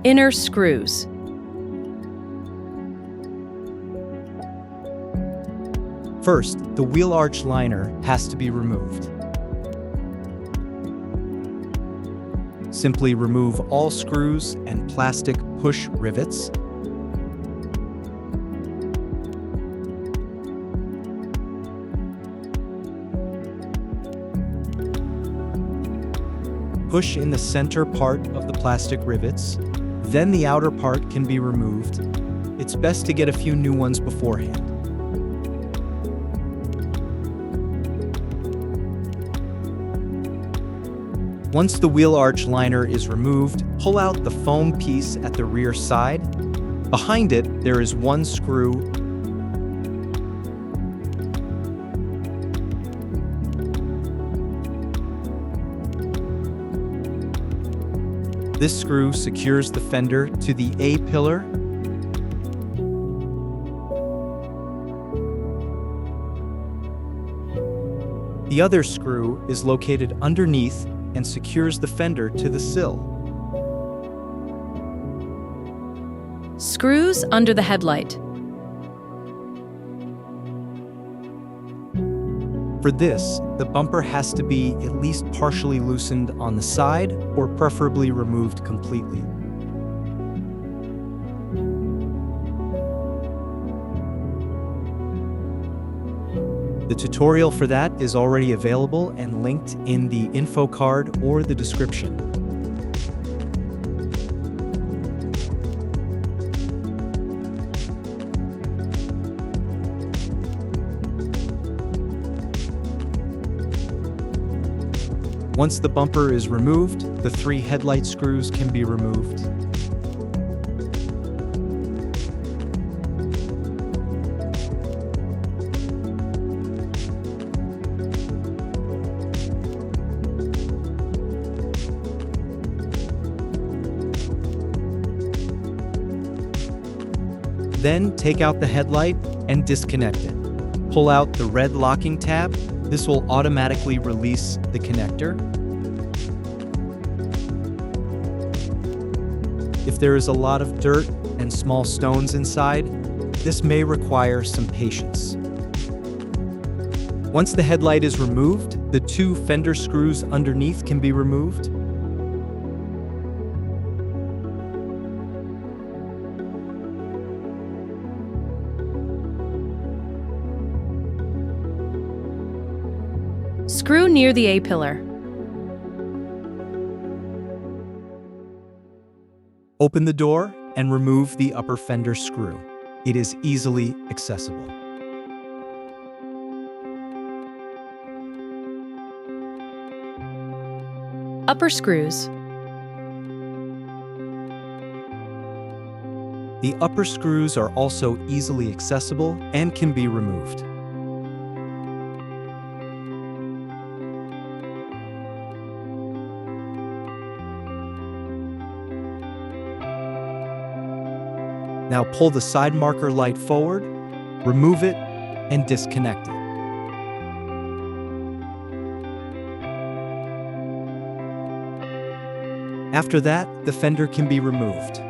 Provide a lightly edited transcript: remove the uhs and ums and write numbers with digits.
Inner screws. First, the wheel arch liner has to be removed. Simply remove all screws and plastic push rivets. Push in the center part of the plastic rivets, then the outer part can be removed. It's best to get a few new ones beforehand. Once the wheel arch liner is removed, pull out the foam piece at the rear side. Behind it, there is one screw. This screw secures the fender to the A-pillar. The other screw is located underneath and secures the fender to the sill. Screws under the headlight. For this, the bumper has to be at least partially loosened on the side or preferably removed completely. The tutorial for that is already available and linked in the info card or the description. Once the bumper is removed, the 3 headlight screws can be removed. Then take out the headlight and disconnect it. Pull out the red locking tab. This will automatically release the connector. If there is a lot of dirt and small stones inside, this may require some patience. Once the headlight is removed, the 2 fender screws underneath can be removed. Screw near the A-pillar. Open the door and remove the upper fender screw. It is easily accessible. Upper screws. The upper screws are also easily accessible and can be removed. Now pull the side marker light forward, remove it, and disconnect it. After that, the fender can be removed.